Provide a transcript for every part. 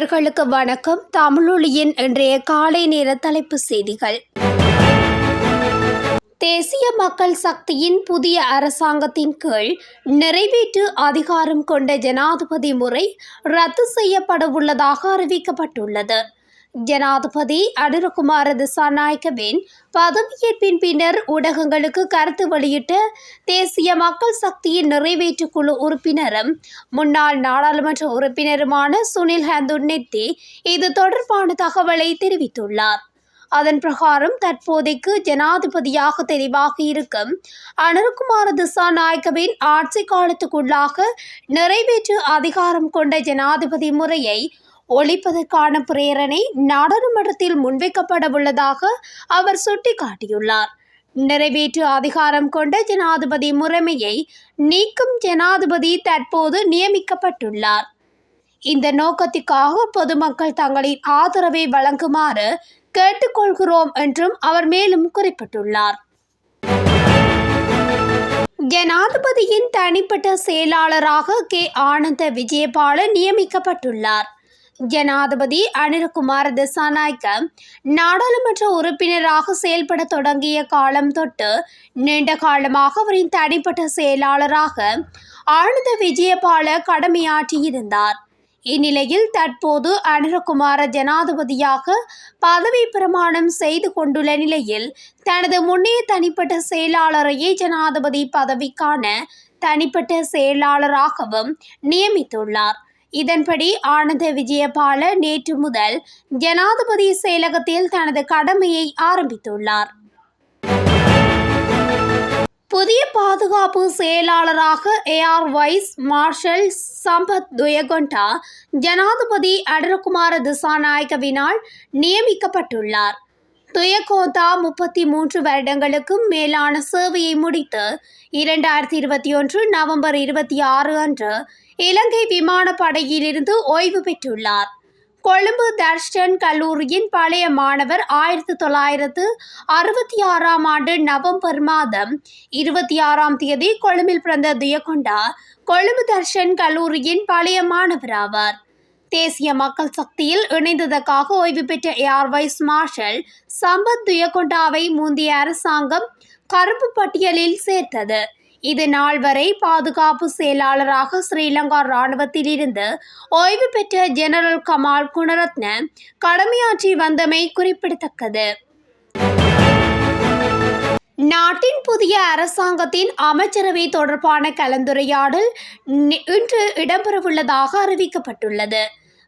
நேயர்களுக்கு வணக்கம். தமிழொலியின் இன்றைய காலை நேர தலைப்புச் செய்திகள். தேசிய மக்கள் சக்தியின் புதிய அரசாங்கத்தின் கீழ் நிறைவேற்று அதிகாரம் கொண்ட ஜனாதிபதி முறை ரத்து செய்யப்படவுள்ளதாக அறிவிக்கப்பட்டுள்ளது. ஜனாதிபதி அனுரகுமார திசாநாயக்கவின் பதவியேற்பின் பின்னர் ஊடகங்களுக்கு கருத்து வெளியிட்ட தேசிய மக்கள் சக்தியின் நிறைவேற்று குழு உறுப்பினரும் முன்னாள் நாடாளுமன்ற உறுப்பினருமான சுனில் ஹந்துன்னெத்தி இது தொடர்பான தகவலை தெரிவித்துள்ளார். அதன் பிரகாரம் தற்போதைக்கு ஜனாதிபதியாக தெரிவாகி இருக்கும் அனுரகுமார திசாநாயக்கவின் ஆட்சி காலத்துக்குள்ளாக நிறைவேற்று அதிகாரம் கொண்ட ஜனாதிபதி முறையை ஒழிப்பதற்கான பிரேரணை நாடாளுமன்றத்தில் முன்வைக்கப்படவுள்ளதாக அவர் சுட்டிக்காட்டியுள்ளார். நிறைவேற்று அதிகாரம் கொண்ட ஜனாதிபதி முறைமையை நீக்கும் ஜனாதிபதி தற்போது நியமிக்கப்பட்டுள்ளார். இந்த நோக்கத்திற்காக பொதுமக்கள் தங்களின் ஆதரவை வழங்குமாறு கேட்டுக்கொள்கிறோம் என்றும் அவர் மேலும் குறிப்பிட்டுள்ளார். ஜனாதிபதியின் தனிப்பட்ட செயலாளராக கே ஆனந்த விஜயபால நியமிக்கப்பட்டுள்ளார். ஜனாதிபதி அனுரகுமார திசாநாயக்க நாடாளுமன்ற உறுப்பினராக செயல்பட தொடங்கிய காலம் தொட்டு நீண்ட காலமாக அவரின் தனிப்பட்ட செயலாளராக ஆனந்த விஜயபால கடமையாற்றியிருந்தார். இந்நிலையில் தற்போது அனுரகுமார ஜனாதிபதியாக பதவி பிரமாணம் செய்து கொண்டுள்ள நிலையில் தனது முன்னைய தனிப்பட்ட செயலாளரையே ஜனாதிபதி பதவிக்கான தனிப்பட்ட செயலாளராகவும் நியமித்துள்ளார். இதன்படி ஆனந்த விஜயபால நேற்று முதல் ஜனாதிபதி செயலகத்தில் தனது கடமையை ஆரம்பித்துள்ளார். புதிய பாதுகாப்பு செயலாளராக ஏஆர் வைஸ் மார்ஷல் சம்பத் துயகொண்டா ஜனாதிபதி அனுரகுமார திசாநாயக்கவினால் நியமிக்கப்பட்டுள்ளார். துயகோந்தா 33 வருடங்களுக்கும் மேலான சேவையை முடித்து 2021 நவம்பர் 26 அன்று இலங்கை விமானப்படையிலிருந்து ஓய்வு பெற்றுள்ளார். கொழும்பு தர்ஷன் கல்லூரியின் பழைய மாணவர் 1966 ஆண்டு நவம்பர் மாதம் 26ஆம் தேதி கொழும்பில் பிறந்த துயகொண்டா கொழும்பு தர்ஷன் கல்லூரியின் பழைய மாணவர் ஆவார். தேசிய மக்கள் சக்தியில் இணைந்ததற்காக ஓய்வு பெற்ற ஏஆர் வைஸ் மார்ஷல் சம்பத் துயகொண்டாவை முந்தைய அரசாங்கம் கருப்பு பட்டியலில் சேர்த்தது. இது நாள் வரை பாதுகாப்பு செயலாளராக ஸ்ரீலங்கா இராணுவத்தில் இருந்து ஓய்வு பெற்ற ஜெனரல் கமால் குணரத்ன கடமையாற்றி வந்தமை குறிப்பிடத்தக்கது. நாட்டின் புதிய அரசாங்கத்தின் அமைச்சரவை தொடர்பான கலந்துரையாடல் இன்று இடம்பெறவுள்ளதாக அறிவிக்கப்பட்டுள்ளது.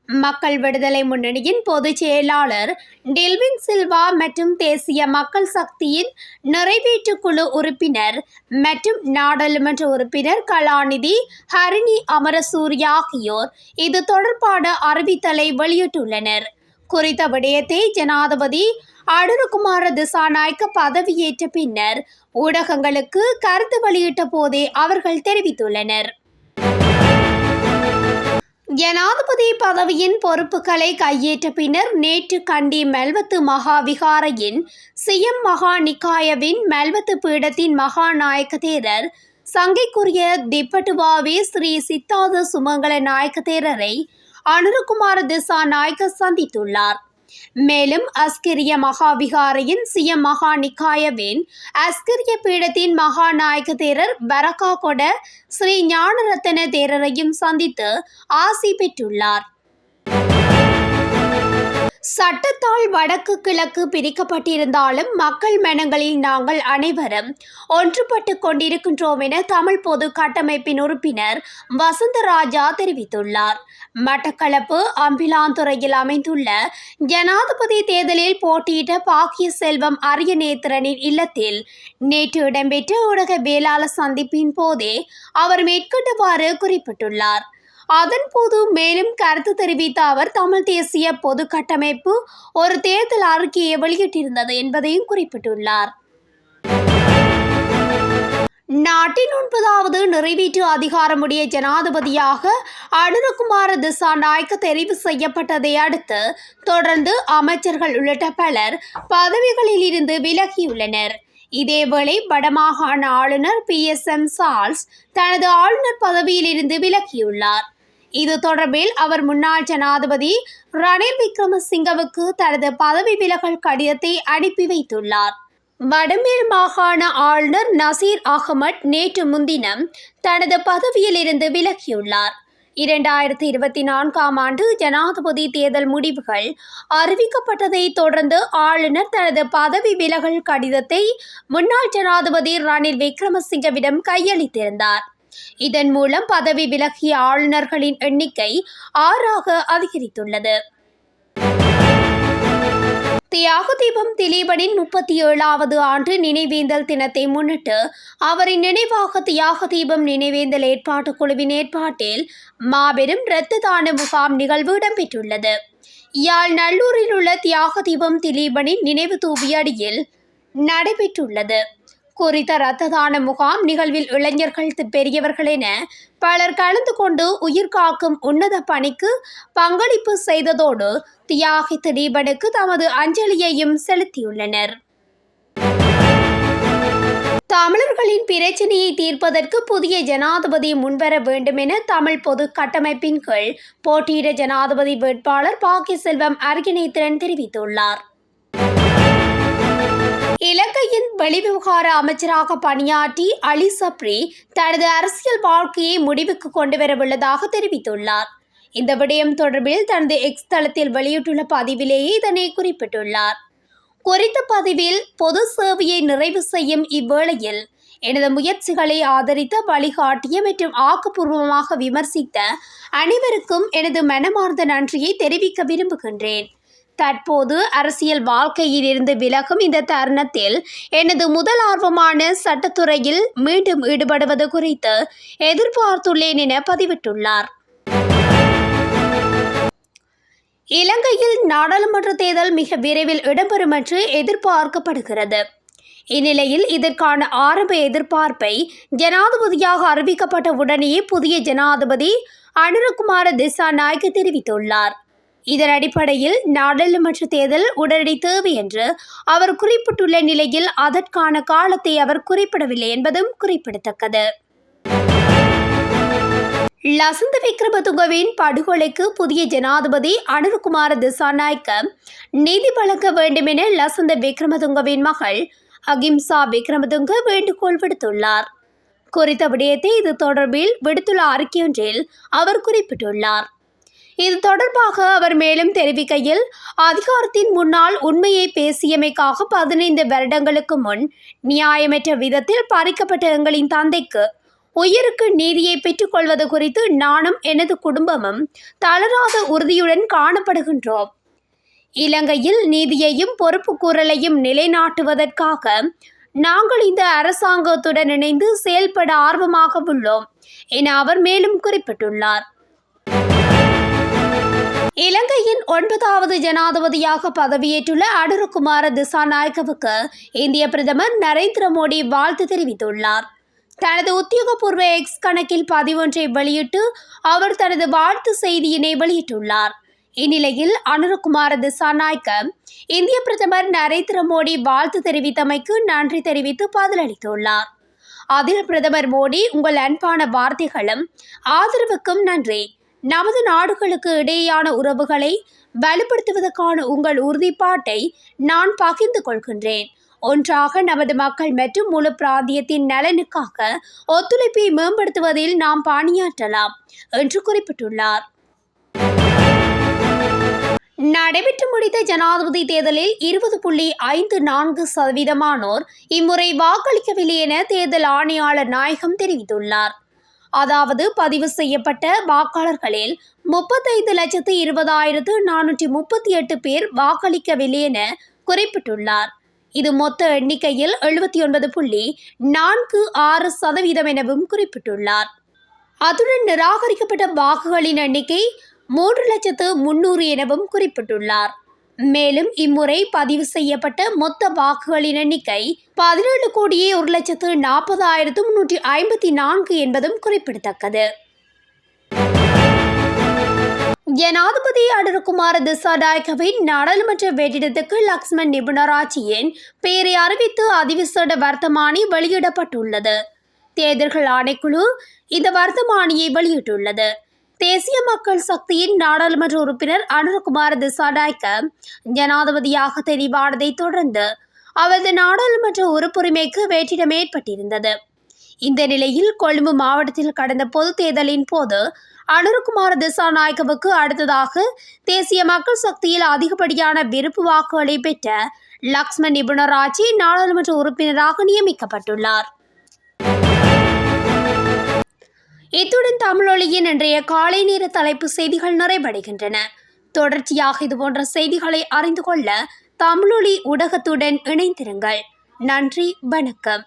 மக்கள் விடுதலை முன்னணியின் பொதுச் செயலாளர் டெல்வின் சில்வா மற்றும் தேசிய மக்கள் சக்தியின் நிறைவேற்று குழு உறுப்பினர் மற்றும் நாடாளுமன்ற உறுப்பினர் கலாநிதி ஹரிணி அமரசூரிய ஆகியோர் இது தொடர்பான அறிவித்தலை வெளியிட்டுள்ளனர். குறித்த விடயத்தை ஜனாதிபதி அனுரகுமார திசாநாயக்க பதவியேற்ற பின்னர் ஊடகங்களுக்கு கருத்து வெளியிட்ட போதே அவர்கள் தெரிவித்துள்ளனர். ஜனாதிபதி பதவியின் பொறுப்புகளை கையேற்ற பின்னர் நேற்று கண்டி மெல்வத்து மகா விகாரையின் சியம் மகா நிக்காயவின் மெல்வத்து பீடத்தின் மகாநாயக்க தேரர் சங்கைக்குரிய திப்பட்டுவாவே ஸ்ரீ சித்தாத சுமங்கல நாயக்க தேரரை அனுரகுமார திசாநாயக்க சந்தித்துள்ளார். மேலும் அஸ்கிரிய மகாவிகாரையின் சியம் மகா நிக்காயவின் அஸ்கிரிய பீடத்தின் மகாநாயக்க தேரர் பரகா கொட ஸ்ரீ ஞானரத்தன தேரரையும் சந்தித்து ஆசி பெற்றுள்ளார். சட்டத்தால் வடக்கு கிழக்கு பிரிக்கப்பட்டிருந்தாலும் மக்கள் மனங்களில் நாங்கள் அனைவரும் ஒன்றுபட்டு கொண்டிருக்கின்றோம் என தமிழ் பொது கட்டமைப்பின் உறுப்பினர் வசந்தராஜா தெரிவித்துள்ளார். மட்டக்களப்பு அம்பிலாந்துறையில் அமைந்துள்ள ஜனாதிபதி தேர்தலில் போட்டியிட்ட பாக்கிய செல்வம் அரியநேத்திரனின் இல்லத்தில் நேற்று இடம்பெற்ற ஊடகவியலாளர் சந்திப்பின் போதே அவர் மேற்கண்டவாறு குறிப்பிட்டுள்ளார். அதன்போது மேலும் கருத்து தெரிவித்த அவர் தமிழ் தேசிய பொது கட்டமைப்பு ஒரு தேர்தல் அறிக்கையை வெளியிட்டிருந்தது என்பதையும் குறிப்பிட்டுள்ளார். நாட்டின் 9வது நிறைவேற்று அதிகாரமுடைய ஜனாதிபதியாக அனுரகுமார திசாநாயக்க தெரிவு செய்யப்பட்டதை அடுத்து தொடர்ந்து அமைச்சர்கள் உள்ளிட்ட பலர் பதவிகளில் இருந்து விலகியுள்ளனர். இதேவேளை வடமாகாண ஆளுநர் PSM சார்ல்ஸ் தனது ஆளுநர் பதவியில் இருந்து விலகியுள்ளார். இது தொடர்பில் அவர் முன்னாள் ஜனாதிபதி ரணில் விக்ரமசிங்கவுக்கு தனது பதவி விலகல் கடிதத்தை அனுப்பி வைத்துள்ளார். வடமேல் மாகாண ஆளுநர் நசீர் அகமட் நேற்று முன்தினம் தனது பதவியில் இருந்து விலகியுள்ளார். 2024ஆம் ஆண்டு ஜனாதிபதி தேர்தல் முடிவுகள் அறிவிக்கப்பட்டதை தொடர்ந்து ஆளுநர் தனது பதவி விலகல் கடிதத்தை முன்னாள் ஜனாதிபதி ரணில் விக்ரமசிங்கவிடம் கையளித்திருந்தார். இதன் மூலம் பதவி விலகிய ஆளுநர்களின் எண்ணிக்கை 6ஆக அதிகரித்துள்ளது. தியாக தீபம் திலீபனின் 37வது ஆண்டு நினைவேந்தல் தினத்தை முன்னிட்டு அவரின் நினைவாக தியாக தீபம் நினைவேந்தல் ஏற்பாட்டுக் குழுவின் ஏற்பாட்டில் மாபெரும் இரத்த தான முகாம் நிகழ்வு இடம்பெற்றுள்ளது. யாழ் நல்லூரில் உள்ள தியாக தீபம் திலீபனின் நினைவு தூபியடியில் நடைபெற்றுள்ளது. குறித்த இரத்த தான முகாம் நிகழ்வில் இளைஞர்கள் பெரியவர்கள் என பலர் கலந்து கொண்டு உயிர் காக்கும் உன்னத பணிக்கு பங்களிப்பு செய்ததோடு தியாகி திலீபனுக்கு தமது அஞ்சலியையும் செலுத்தியுள்ளனர். தமிழர்களின் பிரச்சினையை தீர்ப்பதற்கு புதிய ஜனாதிபதி முன்வர வேண்டும் என தமிழ் பொது கட்டமைப்பின் கீழ் போட்டியிட ஜனாதிபதி வேட்பாளர் பாக்கியசெல்வம் அருகிணைத்திரன் தெரிவித்துள்ளார். இலங்கையின் வெளிவிவகார அமைச்சராக பணியாற்றி அலி சப்ரி தனது அரசியல் வாழ்க்கையை முடிவுக்கு கொண்டுவரவுள்ளதாக தெரிவித்துள்ளார். இந்த விடயம் தொடர்பில் தனது எக்ஸ் தளத்தில் வெளியிட்டுள்ள பதிவிலேயே இதனை குறிப்பிட்டுள்ளார். குறித்த பதிவில் பொது சேவையை நிறைவு செய்யும் இவ்வேளையில் எனது முயற்சிகளை ஆதரித்த, வழிகாட்டிய மற்றும் ஆக்கப்பூர்வமாக விமர்சித்த அனைவருக்கும் எனது மனமார்ந்த நன்றியை தெரிவிக்க விரும்புகின்றேன். தற்போது அரசியல் வாழ்க்கையில் இருந்து விலகும் இந்த தருணத்தில் எனது முதல் ஆர்வமான சட்டத்துறையில் மீண்டும் ஈடுபடுவது குறித்து எதிர்பார்த்துள்ளேன் என பதிவிட்டுள்ளார். இலங்கையில் நாடாளுமன்ற தேர்தல் மிக விரைவில் இடம்பெறும் என்று எதிர்பார்க்கப்படுகிறது. இந்நிலையில் இதற்கான ஆரம்ப எதிர்பார்ப்பை ஜனாதிபதியாக அறிவிக்கப்பட்ட உடனேயே புதிய ஜனாதிபதி அனுரகுமார திசாநாயக்க தெரிவித்துள்ளார். இதன் அடிப்படையில் நாடாளுமன்ற தேர்தல் உடனடி தேவை என்று அவர் குறிப்பிட்டுள்ள நிலையில் அதற்கான காலத்தை அவர் குறிப்பிடவில்லை என்பதும் குறிப்பிடத்தக்கது. லசந்த விக்ரமதுங்கவின் படுகொலைக்கு புதிய ஜனாதிபதி அனுரகுமார திசாநாயக்க நீதி வழங்க வேண்டும் என லசந்த விக்ரமதுங்கவின் மகள் அகிம்சா விக்ரமதுங்க வேண்டுகோள் விடுத்துள்ளார். குறித்த விடயத்தை இது தொடர்பில் விடுத்துள்ள அறிக்கையொன்றில் அவர் குறிப்பிட்டுள்ளார். இது தொடர்பாக அவர் மேலும் தெரிவிக்கையில், அதிகாரத்தின் முன்னால் உண்மையை பேசியமைக்காக 15 வருடங்களுக்கு முன் நியாயமற்ற விதத்தில் பறிக்கப்பட்ட எங்களின் தந்தைக்கு உயிருக்கு நீதியை பெற்றுக்கொள்வது குறித்து நானும் எனது குடும்பமும் தளராத உறுதியுடன் காணப்படுகின்றோம். இலங்கையில் நீதியையும் பொறுப்பு கூறலையும் நிலைநாட்டுவதற்காக நாங்கள் இந்த அரசாங்கத்துடன் இணைந்து செயல்பட ஆர்வமாக உள்ளோம் என அவர் மேலும் குறிப்பிட்டுள்ளார். இலங்கையின் 9வது ஜனாதிபதியாக பதவியேற்றுள்ள அனுரகுமார திசாநாயக்கவுக்கு இந்திய பிரதமர் நரேந்திர மோடி வாழ்த்து தெரிவித்துள்ளார். தனது உத்தியோகபூர்வ எக்ஸ் கணக்கில் பதிவொன்றை வெளியிட்டு அவர் தனது வாழ்த்து செய்தியினை வெளியிட்டுள்ளார். இந்நிலையில் அனுரகுமார திசாநாயக்க இந்திய பிரதமர் நரேந்திர மோடி வாழ்த்து தெரிவித்தமைக்கு நன்றி தெரிவித்து பதிலளித்துள்ளார். அதில் பிரதமர் மோடி, உங்கள் அன்பான வார்த்தைகளும் ஆதரவுக்கும் நன்றி. நமது நாடுகளுக்கு இடையேயான உறவுகளை வலுப்படுத்துவதற்கான உங்கள் உறுதிப்பாட்டை நான் பகிர்ந்து கொள்கின்றேன். ஒன்றாக நமது மக்கள் மற்றும் முழு பிராந்தியத்தின் நலனுக்காக ஒத்துழைப்பை மேம்படுத்துவதில் நாம் பணியாற்றலாம் என்று குறிப்பிட்டுள்ளார். நடைபெற்று முடிந்த ஜனாதிபதி தேர்தலில் 20.54% இம்முறை வாக்களிக்கவில்லை என தேர்தல் ஆணையாளர் நாயகம் தெரிவித்துள்ளார். அதாவது பதிவு செய்யப்பட்ட வாக்காளர்களில் 35,20,438 பேர் வாக்களிக்கவில்லை என குறிப்பிட்டுள்ளார். இது மொத்த எண்ணிக்கையில் 79.46% எனவும் குறிப்பிட்டுள்ளார். அத்துடன் நிராகரிக்கப்பட்ட வாக்குகளின் எண்ணிக்கை 3,300,000 எனவும் குறிப்பிட்டுள்ளார். மேலும் இம்முறை பதிவு செய்யப்பட்ட மொத்த வாக்குகளின் எண்ணிக்கை 17,40,354 என்பதும் குறிப்பிடத்தக்கது. ஜனாதிபதி அனுரகுமார திசாநாயக்கவின் நாடாளுமன்ற வெற்றிடத்துக்கு லக்ஷ்மன் நிபுணராட்சியின் பெயரை அறிவித்து அதிவிசேட வர்த்தமானி வெளியிடப்பட்டுள்ளது. தேர்தல்கள் ஆணைக்குழு இந்த வர்த்தமானியை வெளியிட்டுள்ளது. தேசிய மக்கள் சக்தியின் நாடாளுமன்ற உறுப்பினர் அனுரகுமார திசாநாயக்க ஜனாதிபதியாக தெரிவானதை தொடர்ந்து அவரது நாடாளுமன்ற உறுப்புரிமைக்கு வெற்றிடம் ஏற்பட்டிருந்தது. இந்த நிலையில் கொழும்பு மாவட்டத்தில் கடந்த பொதுத் தேர்தலின் போது அனுரகுமார திசாநாயக்கவுக்கு அடுத்ததாக தேசிய மக்கள் சக்தியில் அதிகப்படியான விருப்பு வாக்குகளை பெற்ற லக்ஷ்மன் நிபுணராட்சி நாடாளுமன்ற உறுப்பினராக நியமிக்கப்பட்டுள்ளார். இத்துடன் தமிழொலியின் இன்றைய காலை நேர தலைப்பு செய்திகள் நிறைவடைகின்றன. தொடர்ச்சியாக இதுபோன்ற செய்திகளை அறிந்து கொள்ள தமிழொலி ஊடகத்துடன் இணைந்திருங்கள். நன்றி, வணக்கம்.